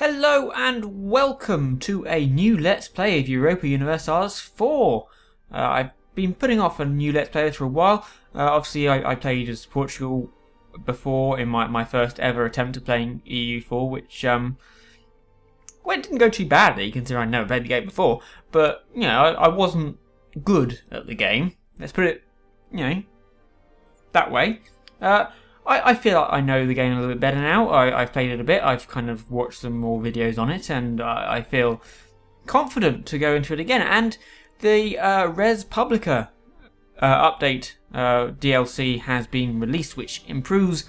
Hello and welcome to a new Let's Play of Europa Universalis 4. I've been putting off a new Let's Play for a while. Obviously I played as Portugal before in my first ever attempt at playing EU4, which well, it didn't go too badly considering I'd never played the game before. But, you know, I wasn't good at the game. Let's put it, you know, that way. I feel like I know the game a little bit better now. I've played it a bit, I've kind of watched some more videos on it, and I feel confident to go into it again. And the Res Publica update DLC has been released, which improves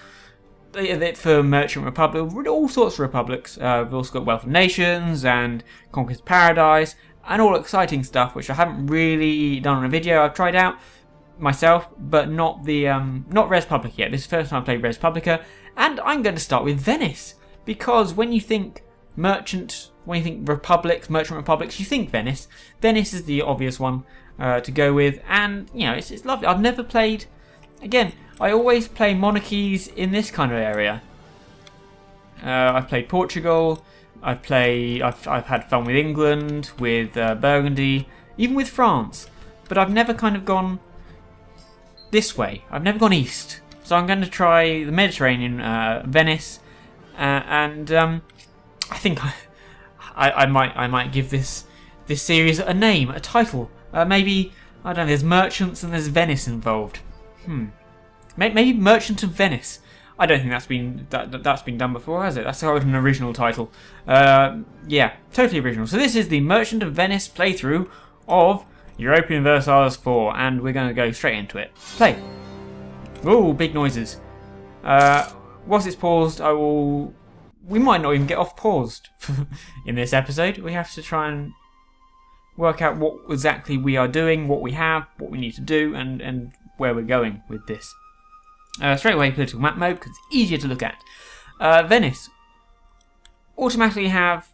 it for Merchant Republic, all sorts of republics. We've also got Wealth of Nations and Conquest Paradise, and all exciting stuff, which I haven't really done on a video. I've tried out myself, but not the not Res Publica yet. This is the first time I played Res Publica, and I'm going to start with Venice, because when you think merchant republics, you think Venice. Venice is the obvious one to go with, and you know it's lovely. I've never played. Again, I always play monarchies in this kind of area. I've played Portugal. I've had fun with England, with Burgundy, even with France, but I've never kind of gone this way. I've never gone east, so I'm going to try the Mediterranean, Venice, and I think I might give this series a name, a title. Maybe, I don't know. There's merchants and there's Venice involved. Maybe Merchant of Venice. I don't think that's been done before, has it? That's an original title. Yeah, totally original. So this is the Merchant of Venice playthrough of Europa Universalis 4, and we're going to go straight into it. Play. Ooh, big noises. Whilst it's paused, we might not even get off paused in this episode. We have to try and work out what exactly we are doing, what we have, what we need to do, and where we're going with this. Straight away, political map mode, because it's easier to look at. Venice. Automatically have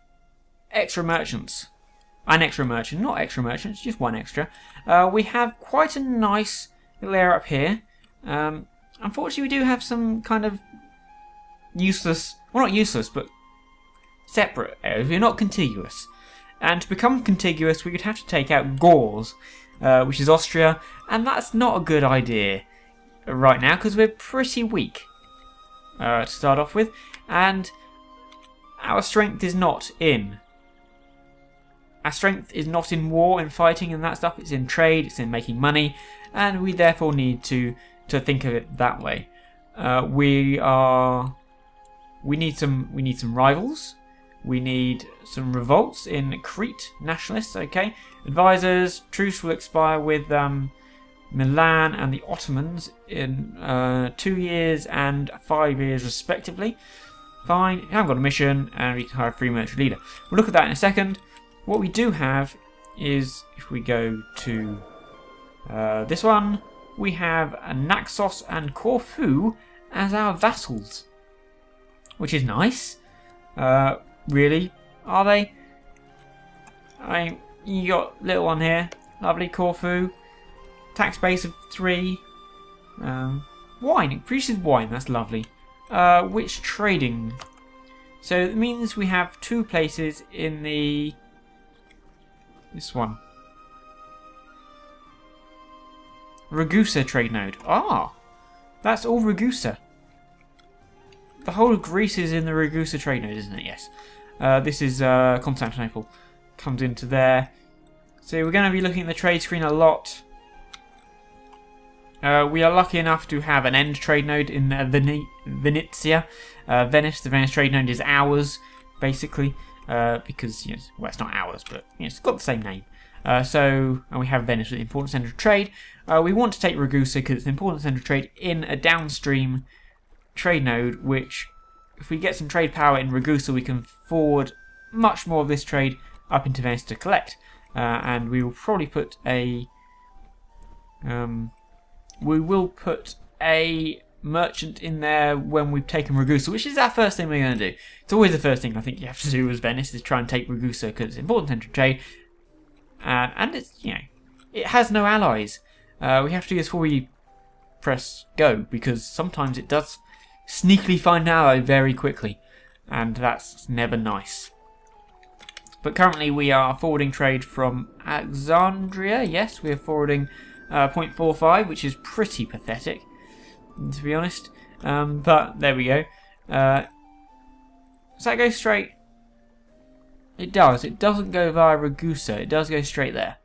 extra merchants. An extra merchant, not extra merchants, just one extra. We have quite a nice little area up here. Unfortunately, we do have some kind of useless, well, not useless, but separate areas. We're not contiguous. And to become contiguous, we would have to take out Gauls, which is Austria, and that's not a good idea right now because we're pretty weak to start off with, and our strength is not in. Our strength is not in war and fighting and that stuff. It's in trade. It's in making money, and we therefore need to think of it that way. We need some rivals. We need some revolts in Crete. Nationalists, okay. Advisors. Truce will expire with Milan and the Ottomans in 2 years and 5 years respectively. Fine. We haven't got a mission, and we can hire a free military leader. We'll look at that in a second. What we do have is, if we go to this one, we have Naxos and Corfu as our vassals, which is nice. Really, are they? You got little one here, lovely Corfu. Tax base of 3. Wine, it produces wine. That's lovely. Which trading? So it means we have 2 places in the. This one. Ragusa trade node. Ah! That's all Ragusa. The whole of Greece is in the Ragusa trade node, isn't it? Yes. This is Constantinople. Comes into there. So we're going to be looking at the trade screen a lot. We are lucky enough to have an end trade node in Venezia. Venice, the Venice trade node is ours, basically. Because, you know, well, it's not ours, but you know, it's got the same name. And we have Venice with the important centre of trade. We want to take Ragusa because it's an important centre of trade in a downstream trade node, which, if we get some trade power in Ragusa, we can forward much more of this trade up into Venice to collect. And we will probably put a merchant in there when we've taken Ragusa, which is our first thing we're going to do. It's always the first thing I think you have to do as Venice, is try and take Ragusa because it's important central trade, and it's, you know, it has no allies. We have to do this before we press go, because sometimes it does sneakily find an ally very quickly. and that's never nice. But currently we are forwarding trade from Alexandria. Yes, we are forwarding 0.45, which is pretty pathetic, to be honest. But there we go. Does that go straight? It does. It doesn't go via Ragusa. It does go straight there.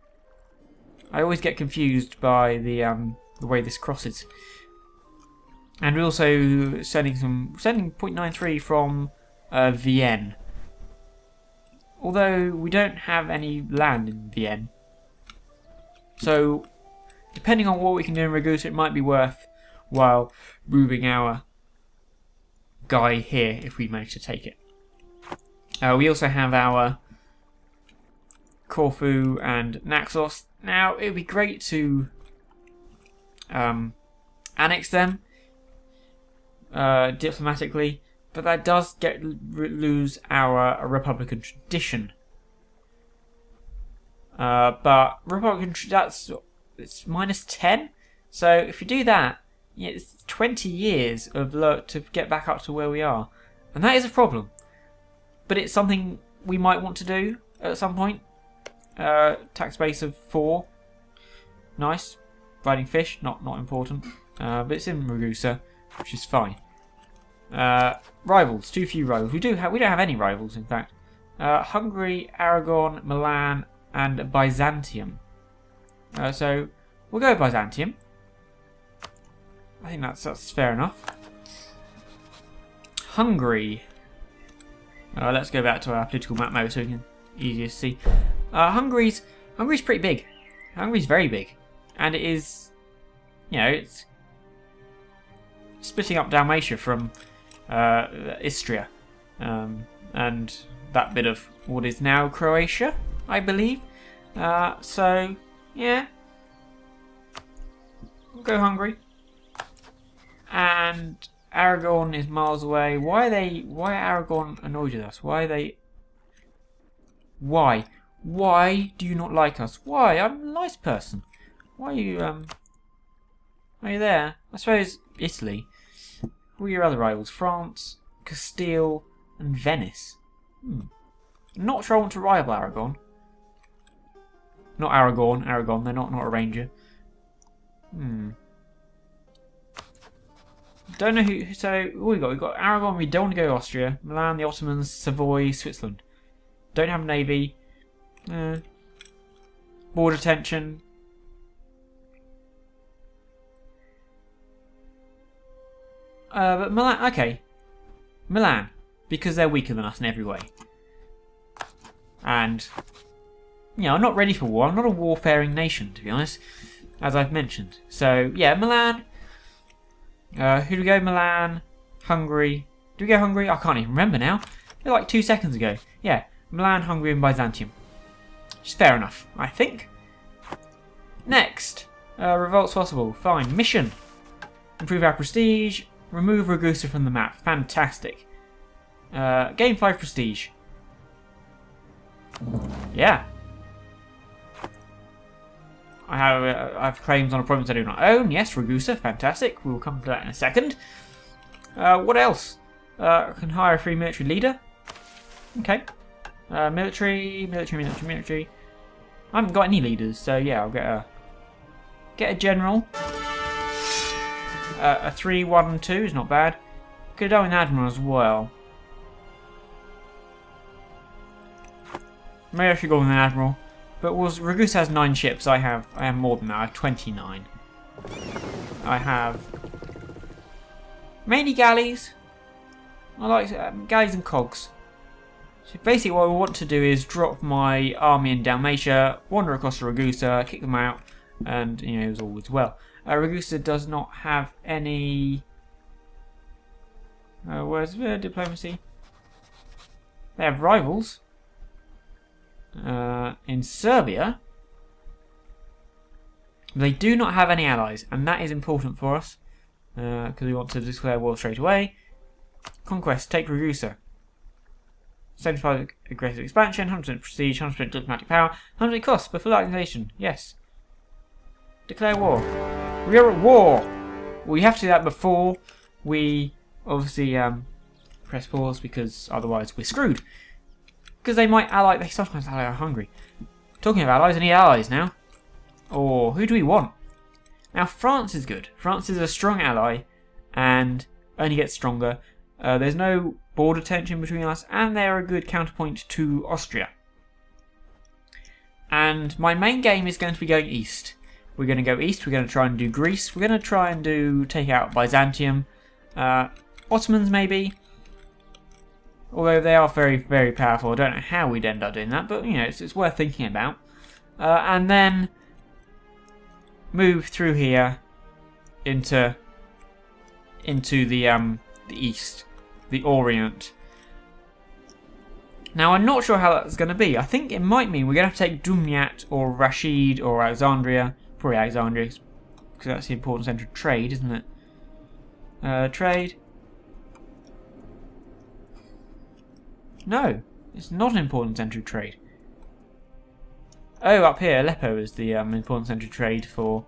I always get confused by the way this crosses. And we're also sending 0.93 from Vienne. Although we don't have any land in Vienne. So, depending on what we can do in Ragusa, it might be worthwhile moving our guy here if we manage to take it. We also have our Corfu and Naxos. Now, it would be great to annex them diplomatically, but that does lose our Republican tradition. But Republican, it's minus 10. So if you do that, yeah, it's 20 years of to get back up to where we are, and that is a problem. But it's something we might want to do at some point. Tax base of 4, nice. Riding fish, not important. But it's in Ragusa, which is fine. Rivals, too few rivals. We don't have any rivals, in fact. Hungary, Aragon, Milan, and Byzantium. So we'll go Byzantium. I think that's fair enough. Hungary. Let's go back to our political map mode so we can easier to see. Hungary's pretty big. Hungary's very big, and it is, you know, it's splitting up Dalmatia from Istria, and that bit of what is now Croatia, I believe. So yeah, we'll go Hungary. And Aragon is miles away. Why are Aragon annoyed with us? Why do you not like us? Why? I'm a nice person. Why are you there? I suppose Italy. Who are your other rivals? France, Castile, and Venice. Not sure I want to rival Aragon. Not Aragon. They're not a ranger. Don't know who. So what we got? We've got Aragon. We don't want to go Austria. Milan, the Ottomans, Savoy, Switzerland. Don't have a navy. Border tension. But Milan. Okay, Milan, because they're weaker than us in every way. And you know, I'm not ready for war. I'm not a warfaring nation, to be honest, as I've mentioned. So yeah, Milan. Who do we go? Milan, Hungary. Do we go Hungary? I can't even remember now. Like 2 seconds ago. Yeah, Milan, Hungary, and Byzantium. Which is fair enough, I think. Next, revolts possible. Fine. Mission: improve our prestige. Remove Ragusa from the map. Fantastic. Gain 5 prestige. Yeah. I have claims on a province I do not own. Yes, Ragusa, fantastic. We'll come to that in a second. What else? I can hire a free military leader. Okay. Military. I haven't got any leaders, so yeah, I'll get a general. A 3, 1, and 2 is not bad. Could have done an admiral as well. Maybe I should go with an admiral. But Ragusa has 9 ships. I have more than that. I have 29. I have mainly galleys. I like galleys and cogs. So basically, what I want to do is drop my army in Dalmatia, wander across to Ragusa, kick them out, and you know, it was all as well. Ragusa does not have any. Where's their diplomacy? They have rivals. In Serbia, they do not have any allies, and that is important for us because we want to declare war straight away. Conquest, take Ragusa. 75 aggressive expansion, 100% prestige, 100% diplomatic power, 100% cost, but full organization. Yes. Declare war. We are at war. Well, we have to do that before we obviously press pause because otherwise we're screwed. Because they might ally, they sometimes ally Hungary. Talking of allies, I need allies now. Or who do we want? Now France is good. France is a strong ally and only gets stronger. There's no border tension between us and they're a good counterpoint to Austria. And my main game is going to be going east. We're going to go east, we're going to try and do Greece, we're going to try and take out Byzantium, Ottomans maybe. Although they are very, very powerful. I don't know how we'd end up doing that, but you know, it's worth thinking about. And then move through here into the east, the Orient. Now I'm not sure how that's going to be. I think it might mean we're going to have to take Dumyat or Rashid or Alexandria. Probably Alexandria, because that's the important centre of trade, isn't it? Trade. No, it's not an important centre of trade. Oh, up here, Aleppo is the important centre of trade for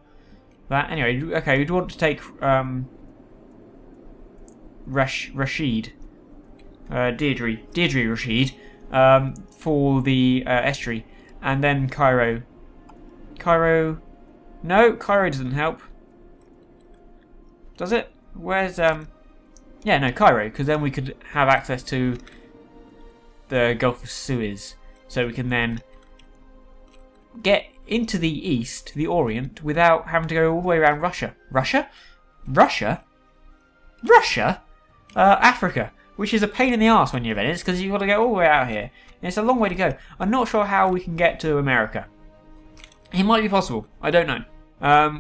that. Anyway, okay, we'd want to take Rashid, Deirdre Rashid, for the estuary, and then Cairo. No, Cairo doesn't help. Does it? Where's yeah, no, Cairo, because then we could have access to the Gulf of Suez, so we can then get into the east, the Orient, without having to go all the way around Russia. Africa, which is a pain in the arse when you're Venice, because you've got to go all the way out here. And it's a long way to go. I'm not sure how we can get to America. It might be possible. I don't know.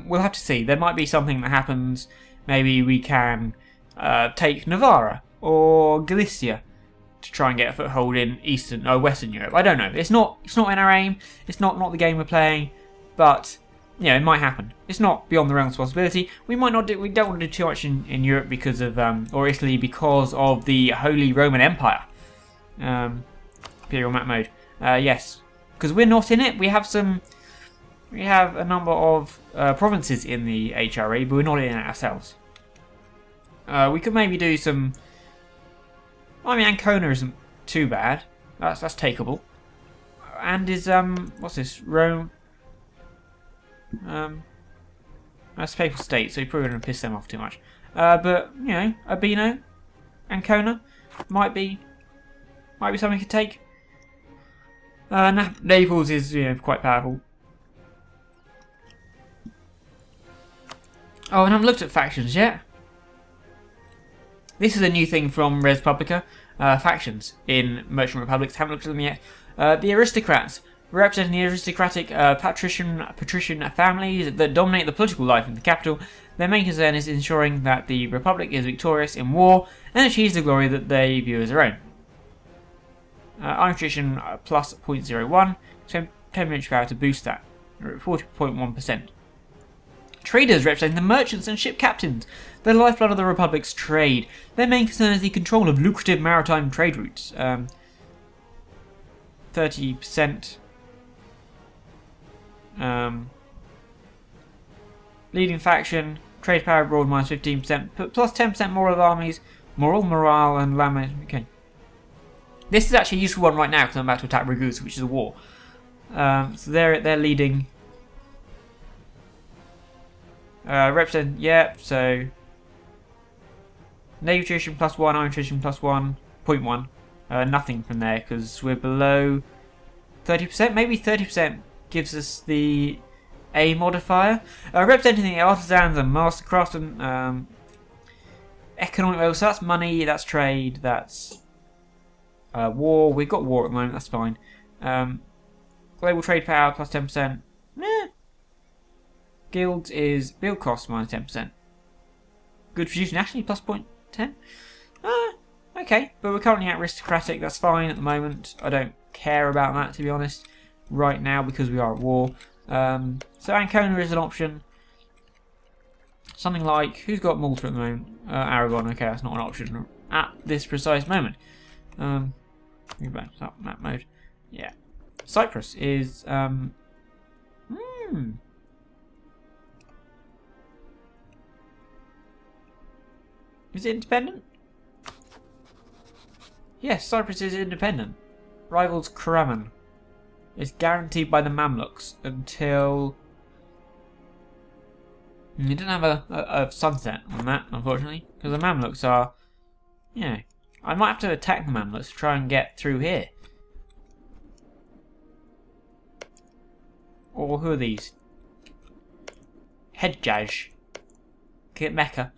We'll have to see. There might be something that happens. Maybe we can take Navarra or Galicia to try and get a foothold in Western Europe. I don't know. It's not in our aim. It's not the game we're playing. But you know, it might happen. It's not beyond the realms of possibility. We might not do. We don't want to do too much in Europe because of or Italy because of the Holy Roman Empire. Imperial map mode. Yes, because we're not in it. We have a number of provinces in the HRE, but we're not in it ourselves. We could maybe do some. I mean, Ancona isn't too bad. That's takeable. And is what's this? Rome. That's a papal state, so you're probably going to piss them off too much. But you know, Urbino, Ancona might be something we could take. Naples is quite powerful. Oh, and I haven't looked at factions yet. This is a new thing from Res Publica. Factions in Merchant Republics. Haven't looked at them yet. The aristocrats, representing the aristocratic patrician families that dominate the political life in the capital. Their main concern is ensuring that the Republic is victorious in war and achieves the glory that they view as their own. Iron tradition plus 0.01, 10 military power to boost that. We're at 40.1%. Traders representing the merchants and ship captains, the lifeblood of the Republic's trade. Their main concern is the control of lucrative maritime trade routes. 30%. Leading faction, trade power abroad minus 15%, plus 10% moral of armies, morale, and land management. Okay. This is actually a useful one right now because I'm about to attack Ragusa, which is a war. So they're leading. Represent, yeah, so Navy attrition plus 1, Iron attrition plus 1, 0.1. Nothing from there because we're below 30%. Maybe 30% gives us the A modifier. Representing the artisans and master craftsmen. Economic, well, so that's money, that's trade, that's war. We've got war at the moment, that's fine. Global trade power plus 10%. Guilds is build cost minus 10%. Good for use nationally plus 0.10. Okay, but we're currently at aristocratic, that's fine at the moment. I don't care about that, to be honest, right now because we are at war. So Ancona is an option. Something like, who's got Malta at the moment? Aragon, okay, that's not an option at this precise moment. Map mode. Yeah. Cyprus is, Is it independent? Yes, Cyprus is independent. Rivals Karaman. It's guaranteed by the Mamluks until... You didn't have a sunset on that, unfortunately. Because the Mamluks are... Yeah. I might have to attack the Mamluks to try and get through here. Or who are these? Hedjaj. Get Mecca.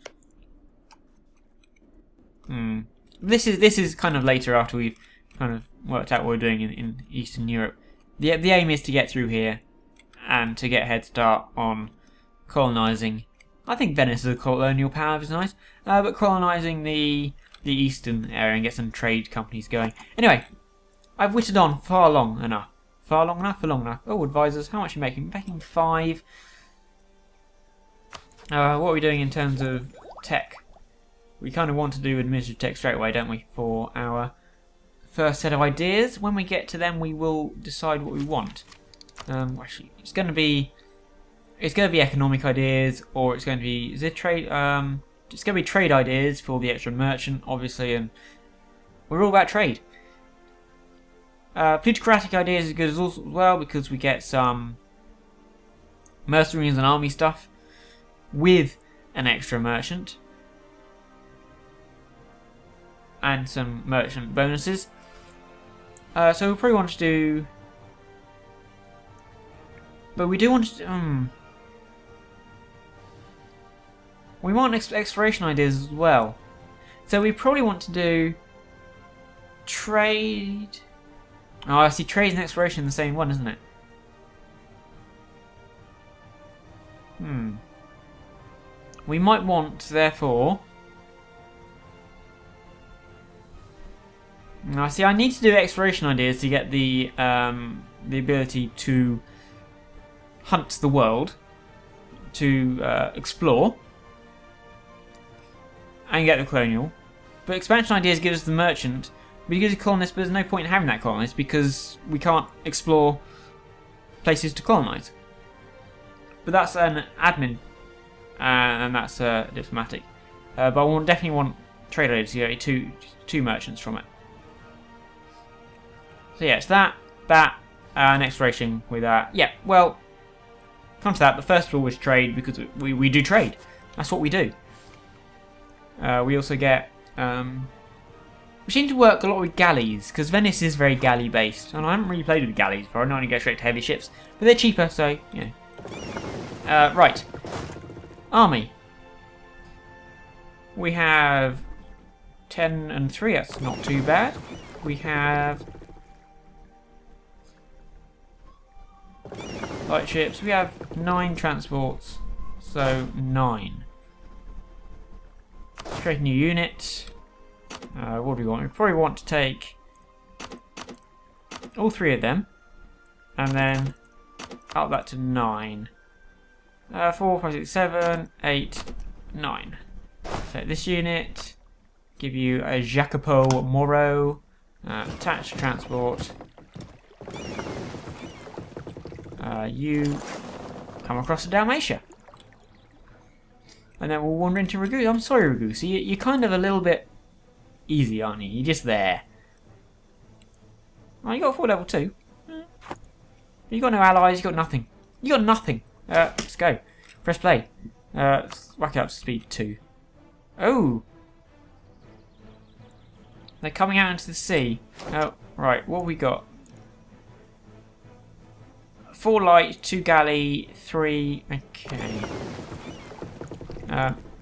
This is kind of later after we've kind of worked out what we're doing in Eastern Europe. The aim is to get through here and to get a head start on colonising. I think Venice is a colonial power, is nice, but colonising the eastern area and get some trade companies going. Anyway, I've whittled on far long enough. Far long enough for long enough. Oh, advisors, how much are you making? Making 5. What are we doing in terms of tech? We kind of want to do administrative tech straight away, don't we? For our first set of ideas. When we get to them, we will decide what we want. Actually, it's going to be economic ideas, or it's going to be trade? It's going to be trade ideas for the extra merchant, obviously, and we're all about trade. Plutocratic ideas is good as well because we get some mercenaries and army stuff with an extra merchant and some merchant bonuses. So we probably want to do, but we do want to. We want exploration ideas as well. So we probably want to do trade. Oh, I see trade and exploration in the same one, isn't it? We might want, therefore... Now, see, I need to do exploration ideas to get the ability to hunt the world, to explore, and get the colonial. But expansion ideas gives us the merchant. We give us a colonist, but there's no point in having that colonist because we can't explore places to colonise. But that's an admin, and that's diplomatic. But I definitely want trade ideas to get two merchants from it. So yeah, it's that, and exploration with that. Yeah, well, come to that, but first of all is trade, because we do trade. That's what we do. We also get... we seem to work a lot with galleys, because Venice is very galley based, and I haven't really played with galleys before. I normally go straight to heavy ships, but they're cheaper, so, you know. Right. Army. We have 10 and 3, that's not too bad. We have... light ships. We have 9 transports, so 9. Create a new unit. What do we want? We probably want to take all 3 of them, and then up that to 9. 4, 5, 6, 7, 8, 9. So this unit, give you a Jacopo Moro, attached transport. You come across to Dalmatia. And then we'll wander into Ragusa. I'm sorry, Ragusa. You're kind of a little bit easy, aren't you? You're just there. Oh, you got a 4 level 2. You got no allies. You got nothing. You got nothing. Let's go. Press play. Let's whack it up to speed 2. Oh! They're coming out into the sea. Oh, right. What have we got? 4 light, 2 galley, 3... Okay.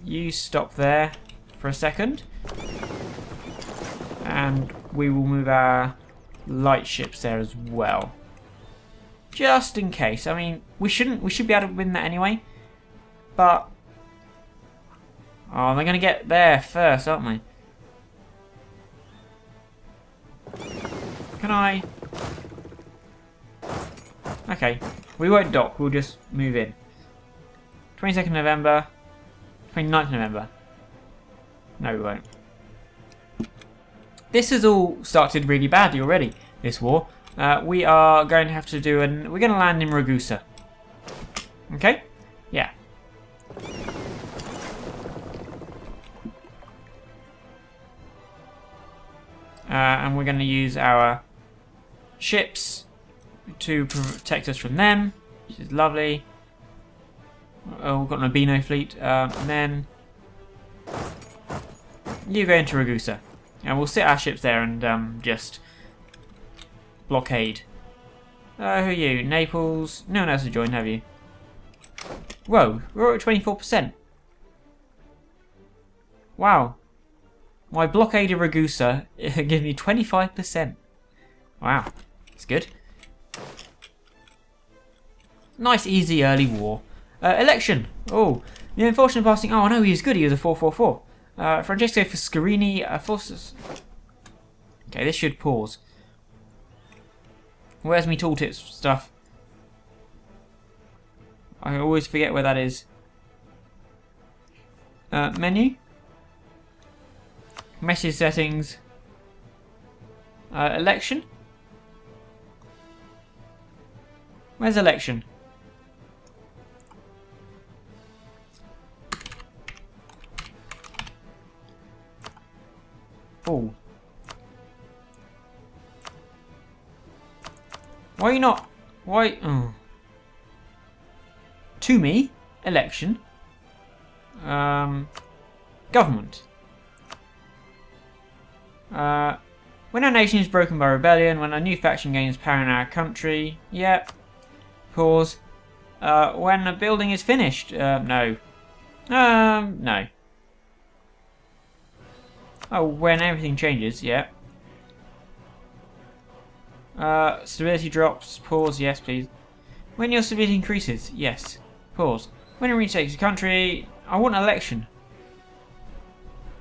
You stop there for a second. And we will move our light ships there as well. Just in case. I mean, we should be able to win that anyway. But... oh, they're going to get there first, aren't they? Can I... okay, we won't dock, we'll just move in. 22nd November, 29th November. No, we won't. This has all started really badly already, this war. We are going to have to do we're going to land in Ragusa. Okay? Yeah. and we're going to use our ships to protect us from them, which is lovely. Oh, we've got an Albino fleet, and then you go into Ragusa, and we'll sit our ships there and just blockade. Who are you? Naples? No one else has joined, have you? Whoa, we're at 24%. Wow. My blockade of Ragusa gives me 25%. Wow, it's good. Nice, easy early war. Election. Oh, the unfortunate passing. Oh no, he was good. He was a 444. Francesco Foscarini forces. Okay, this should pause. Where's me tooltips stuff? I always forget where that is. Menu. Message settings. Election. Where's election? Oh. Why are you not? Why? Oh. To me, election. Government. When our nation is broken by rebellion, when a new faction gains power in our country. Yep. Pause. When a building is finished. No. No. Oh, when everything changes. Yep. Stability drops. Pause. Yes, please. When your stability increases. Yes. Pause. When it retakes the country. I want an election.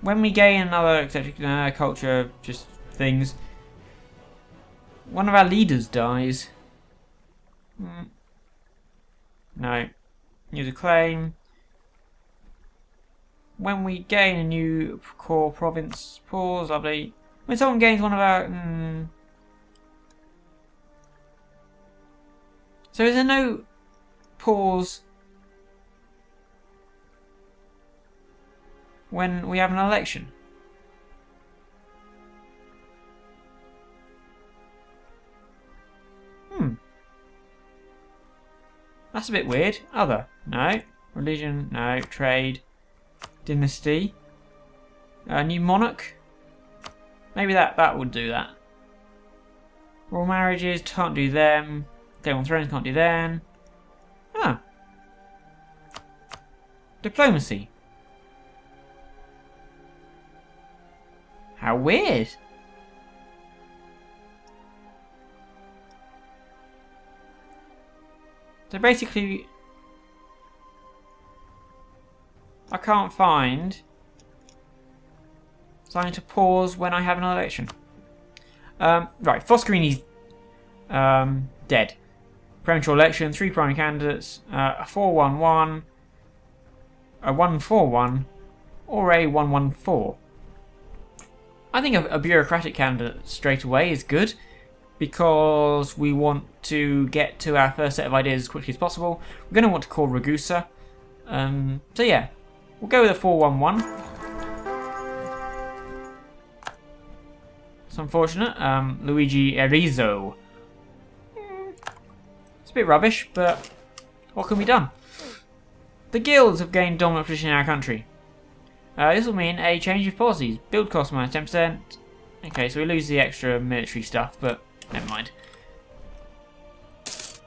When we gain another etc. Culture, just things. One of our leaders dies. No. Use a claim. When we gain a new core province. Pause. Lovely. When someone gains one of our. So is there no pause when we have an election? That's a bit weird. Other. No. Religion. No. Trade. Dynasty. New monarch. Maybe that would do that. Royal marriages. Can't do them. Game on Thrones. Can't do them. Ah. Diplomacy. How weird. So basically, I can't find something to pause when I have an election. Right, Foscarini's dead. Premature election, 3 primary candidates, a 4-1-1, a 1-4-1, or a 1-1-4. I think a bureaucratic candidate straight away is good, because we want to get to our first set of ideas as quickly as possible. We're going to want to call Ragusa. So yeah, we'll go with a 4-1-1. It's unfortunate. Luigi Erizo. It's a bit rubbish, but what can be done? The guilds have gained dominant position in our country. This will mean a change of policies. Build cost minus 10%. Okay, so we lose the extra military stuff, but never mind.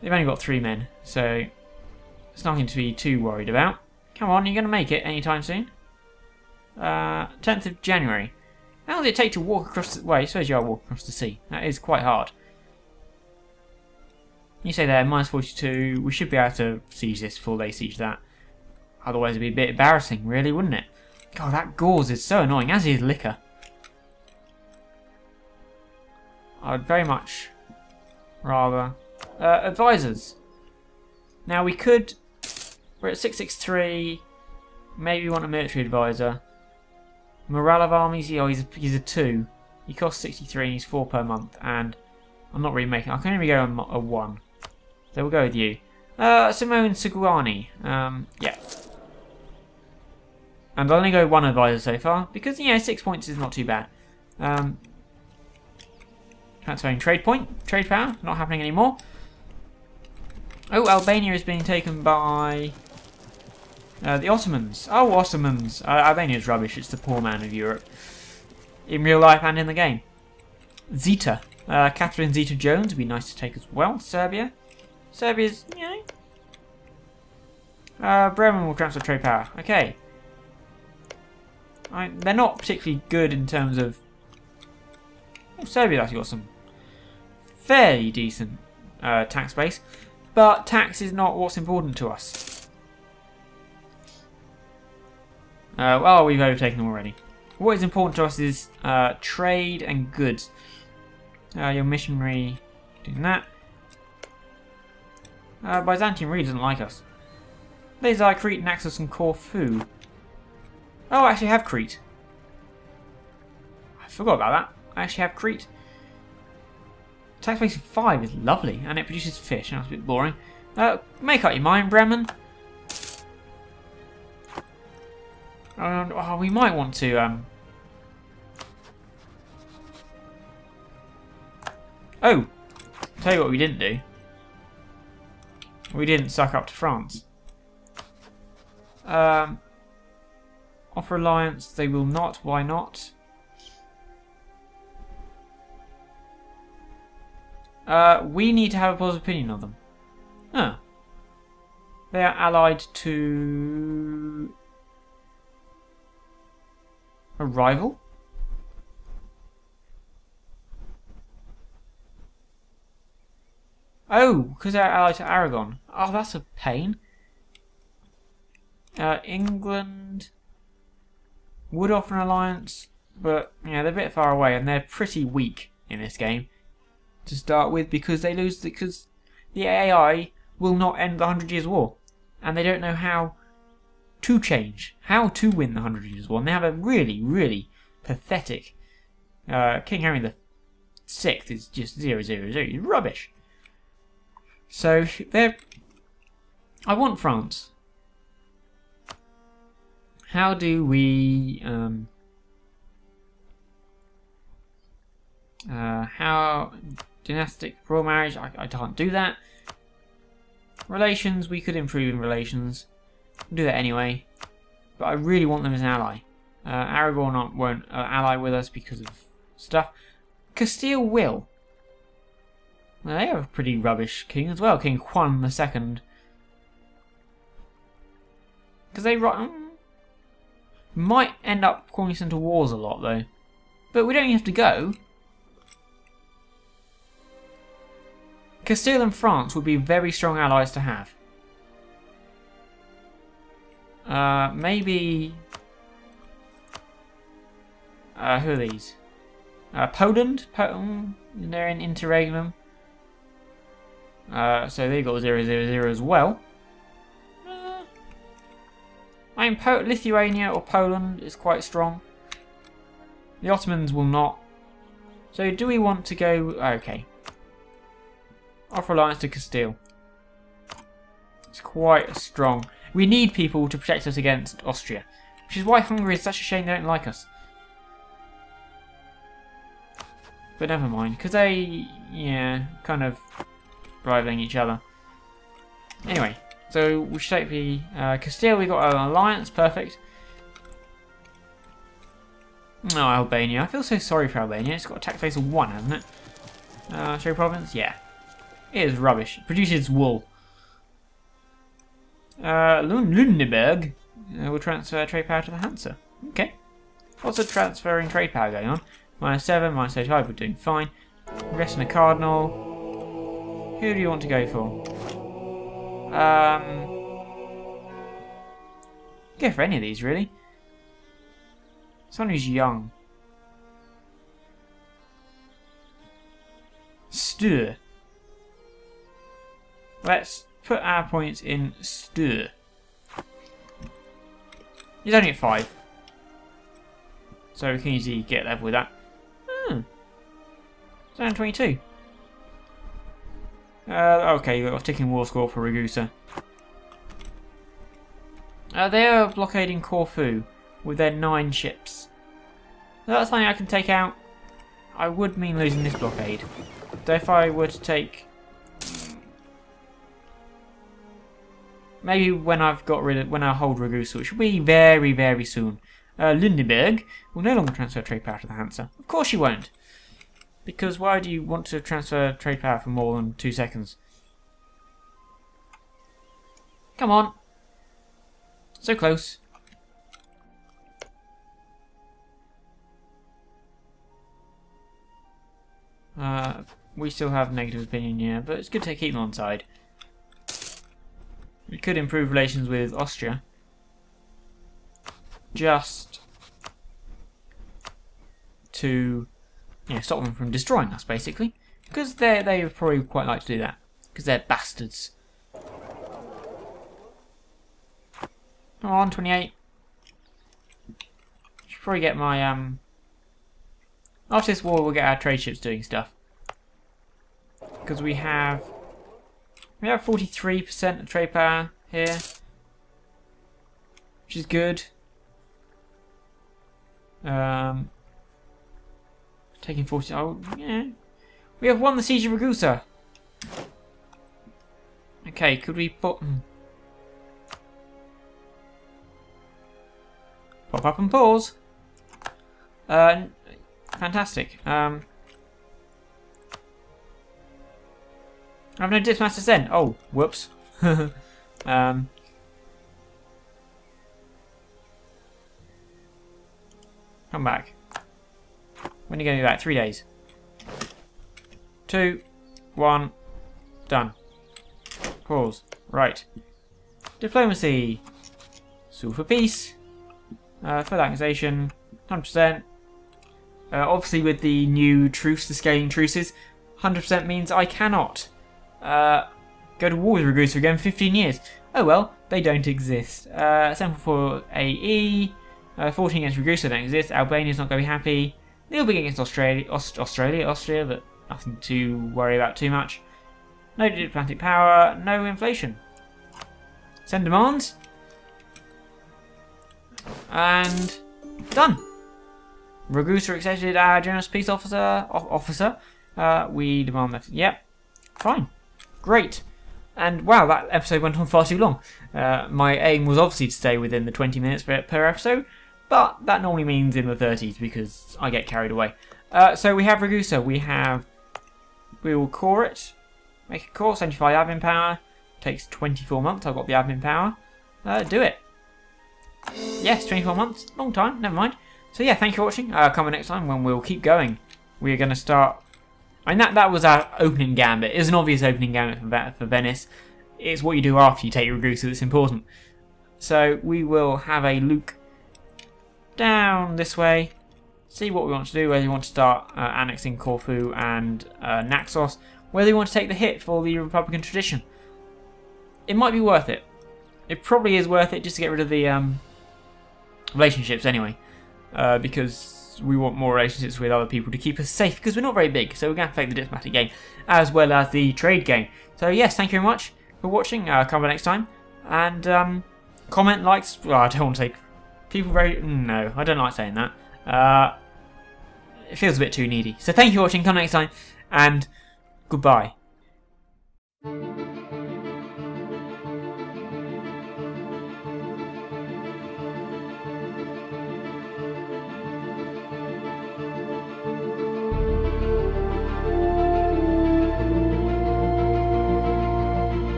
They've only got 3 men, so it's nothing to be too worried about. Come on, you're going to make it anytime soon. 10th of January. How long does it take to walk across the... Well, I suppose you are walking across the sea. That is quite hard. You say there, minus 42. We should be able to siege this before they siege that. Otherwise it'd be a bit embarrassing, really, wouldn't it? God, that gauze is so annoying, as is liquor. I'd very much rather... advisors. Now we could... We're at 663. Maybe we want a military advisor. Morale of armies, oh, he's a 2. He costs 63 and he's 4 per month. And I'm not really making... I can only go on a 1. So we'll go with you. Simone Seguani. Yeah. And I'll only go 1 advisor so far. Because, 6 points is not too bad. Transferring trade point. Trade power. Not happening anymore. Oh, Albania is being taken by the Ottomans. Oh, Ottomans. Albania's rubbish. It's the poor man of Europe. In real life and in the game. Zeta. Catherine Zeta-Jones would be nice to take as well. Serbia. Serbia's, you know. Bremen will transfer trade power. Okay. They're not particularly good in terms of... Oh, Serbia's actually got some fairly decent tax base. But tax is not what's important to us. Well, we've overtaken them already. What is important to us is trade and goods. Your missionary doing that. Byzantium really doesn't like us. These are Crete, Naxos and Corfu. Oh, I actually have Crete. I forgot about that. I actually have Crete. Tax base of 5 is lovely, and it produces fish. That's a bit boring. Make up your mind, Bremen. Oh, we might want to... Oh! Tell you what we didn't do. We didn't suck up to France. Offer alliance, they will not. Why not? We need to have a positive opinion of them. Oh. They are allied to... a rival? Oh, because they're allied to Aragon. Oh, that's a pain. England would offer an alliance, but yeah, they're a bit far away, and they're pretty weak in this game to start with because they lose because the AI will not end the 100 Years' War, and they don't know how to change, how to win the 100 Years' War. And they have a really, really pathetic King Henry the Sixth is just 000. He's rubbish. So they're. I want France. How do we how dynastic royal marriage? I can't do that. Relations, we could improve in relations. We'll do that anyway. But I really want them as an ally. Aragon won't ally with us because of stuff. Castile will. Well, they have a pretty rubbish king as well, King Juan II. Because they might end up calling us into wars a lot though. But we don't even have to go. Castile and France would be very strong allies to have. Maybe... who are these? Poland? They're in interregnum. So they got 000 as well. I mean, Lithuania or Poland is quite strong. The Ottomans will not. So do we want to go... Okay. Offer alliance to Castile. It's quite strong. We need people to protect us against Austria. Which is why Hungary is such a shame they don't like us. But never mind. Because they... yeah, kind of rivaling each other. Anyway. So we should take the Castile. We got an alliance, perfect. Oh, Albania. I feel so sorry for Albania. It's got a tax base of 1, hasn't it? Show province, yeah. It is rubbish. It produces wool. Lüneburg will transfer trade power to the Hansa. Okay. Lots of transferring trade power going on. -7, -35, we're doing fine. Rest in a cardinal. Who do you want to go for? Go for any of these, really. Someone who's young. Stur. Let's put our points in Stur. He's only at 5. So we can easily get level with that. It's only 22. Okay, you've got a ticking war score for Ragusa. They are blockading Corfu with their 9 ships. That's something I can take out. I would mean losing this blockade. So if I were to take... Maybe when I've got rid of... When I hold Ragusa, which will be very, very soon. Lindenberg will no longer transfer trade power to the Hansa. Of course you won't. Because why do you want to transfer trade power for more than 2 seconds? Come on. So close. We still have negative opinion, yeah, but it's good to keep them on side. We could improve relations with Austria. Just to, you know, stop them from destroying us, basically. Because they would probably quite like to do that. Because they're bastards. Come on, 28. Should probably get my, after this war, we'll get our trade ships doing stuff. Because we have 43% of trade power here, which is good. Taking 40. Oh, yeah. We have won the siege of Ragusa. Okay, could we put pop up and pause? Fantastic. I have no diplomats to send. Oh, whoops. Come back. When are you going to be back? 3 days. 2, 1, done. Pause. Right. Diplomacy. Sue for peace. Full accusation. 100%. Obviously, with the new truce, the scaling truces, 100% means I cannot go to war with Ragusa again for 15 years. Oh well, they don't exist. Sample for AE. 14 against Ragusa don't exist. Albania's not going to be happy. A little bit against Austria, but nothing to worry about too much. No diplomatic power, no inflation. Send demands. And done. Ragusa accepted our generous peace officer. We demand that. Yep. Fine. Great. And wow, that episode went on far too long. My aim was obviously to stay within the 20 minutes per episode, but that normally means in the 30s because I get carried away. So we have Ragusa. We will core it. Make a core. 75 admin power. Takes 24 months. I've got the admin power. Do it. Yes, 24 months. Long time. Never mind. So yeah, thank you for watching. Come next time when we'll keep going. We're going to start... I mean, that was our opening gambit. It's an obvious opening gambit for Venice. It's what you do after you take Ragusa that's important. So we will have a look down this way. See what we want to do. Whether you want to start annexing Corfu and Naxos. Whether you want to take the hit for the Republican tradition. It might be worth it. It probably is worth it just to get rid of the relationships anyway. Because we want more relationships with other people to keep us safe, because we're not very big, so we're going to play the diplomatic game as well as the trade game. So yes, thank you very much for watching. Come back next time, and comment, likes. Well, I don't want to say people very. No, I don't like saying that. It feels a bit too needy. So thank you for watching. Come next time, and goodbye.